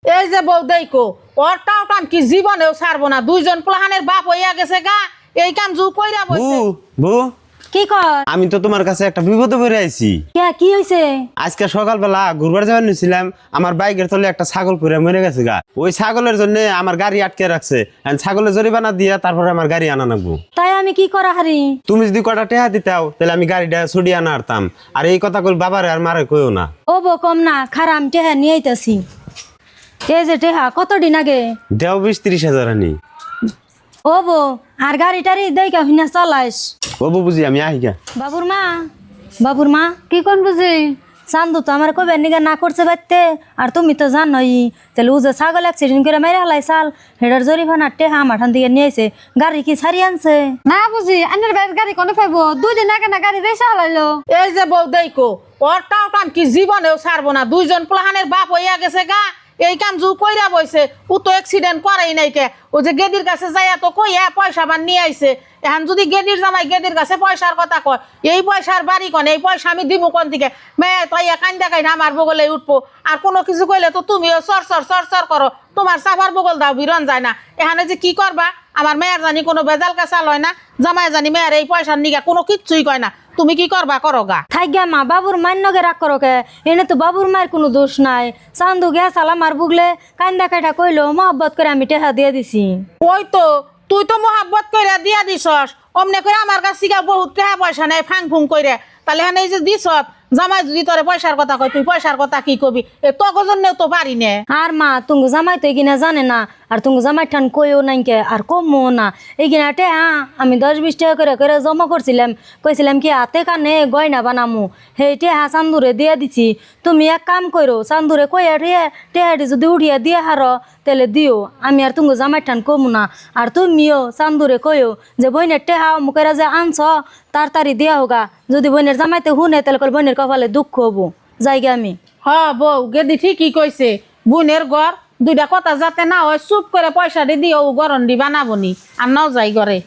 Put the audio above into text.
এই যে বউ দেখো ওর টাউটান কি জীবনেও ছাড়বো না, দুইজন প্লাহানের বাপ হইয়া গেছে গা, এই কাম জু কইরা বইছে। বউ কি কর? আমি তো তোমার কাছে একটা বিপদে পড়ে আইছি। কি হইছে? আজকে সকালবেলা ঘুরবার যাওয়ার নিছিলাম, আমার বাইকের তলে একটা ছাগল পড়ে মরে গেছে গা। ওই ছাগলের জন্য আমার গাড়ি আটকে রাখছে, ছাগলের জরিমানা দিয়া তারপরে আমার গাড়ি আনা নাগবো। তাই আমি কি করা হারি? তুমি যদি কটা টেহা দিতাও তাহলে আমি গাড়িটা ছুটি আনা আরতাম। আর এই কথা কই বাবারে আর মারে কইও না। ও বো কম না, খারাম টেহা নিয়ে আইতাছি। এই যে টেহা কতদিন আগে দেও 20-30 হাজার আনি। ও বো আর গাড়িটারি দেইকা হিনা চালাইস। ও বউ বুঝি আমি আহি গা। বাবুর মা কি কোন বুঝি? চান্দু তো আমার কবে নিগা না করছে বাইতে, আর তুমি তো জানোই তাহলে ও যে ছাগল অ্যাক্সিডেন্ট করে মেরে হালাই চাল হেডার জরিমানা টেহা আমার ঠান দিকে নিয়ে আইছে। গাড়ি কি ছাড়ি আনছে? না বুঝি আন্নার বাইরের গাড়ি কোনে পাইবো? 2 দিন আগে না গাড়ি রেসা হালাইলো। এই যে বউ দেখো ওর টাউটান কি জীবনেও ছাড়বো না, দুইজন প্লাহানের বাপ হইয়া গেছে গা, এই কাম জু কইরা বইছে। ও তো অ্যাক্সিডেন্ট করেই নাই কে, ও যে গেদির কাছে যাইয়া তো কইয়া পয়সা বান নিয়ে আইছে। এখন যদি গেদির জামাই গেদির কাছে পয়সার কথা কয়, এই পয়সার বাড়ি কন, এই পয়সা আমি দিব কোন থেকে? মেয়ে তাই কান্দা কাই না আমার বগলে উঠবো, আর কোনো কিছু কইলে তো তুমিও সর করো, তোমার সাফার বগল দাও বিরন যায় না। এখানে যে কি করবা? আমার মেয়ের জানি কোনো বেজাল কাছা লয় না, জামাই জানি মেয়ের এই পয়সার নিগা কোনো কিচ্ছুই কয় না। তুমি কি করবা করো গা। থাইগা মা বাবুর মান্য গে রাগ করো কে? এনে তো বাবুর মায়ের কোনো দোষ নাই। চান্দু গে সালা মার বুগলে কান্দা কাটা কইলো মহব্বত করে আমি টেহা দিয়ে দিছি। ওই তো তুই তো মোহাব্বত কইরা দিয়া দিছস, অমনে করে আমার কাছ থেকে বহুত টাকা পয়সা নেই ফাং ফুং কইরা, তাহলে হ্যাঁ এই যে দিছত জামাই যদি তোরে পয়সার কথা কয় তুই পয়সার কথা কি কবি? এ তোর জন্যও তো পারি নে। আর মা তুঙ্গু জামাই তো এগিনা জানে না, আর তুঙ্গু জামাই ঠান কইও নাইকে আর কমও না। এগিনা টেহা আমি 10-20 টাকা করে করে জমা করছিলাম, কইছিলাম কি হাতে কানে গয়না বানামু, সেই টেহা চান্দুরে দিয়ে দিছি। তুমি এক কাম করো, চান্দুরে কইয়া টেহাটি যদি উঠিয়া দিয়ে হারো তাহলে দিও, আমি আর তুঙ্গু জামাই ঠান কমু না। আর তুমিও চান্দুরে কইও যে বইনের টেহা মুখেরা যে আনছ তাড়াতাড়ি দিয়া হোগা, যদি বইনের জামাইতে হুনে তাহলে কল বইনের কপালে দুঃখ হবো। যাইগে আমি। হ বউ গেদি ঠিকই কইছে, বোনের ঘর দুইটা কথা যাতে না হয় চুপ করে পয়সা দি দিও গরম দি বানাবনি আর নাও যাই ঘরে।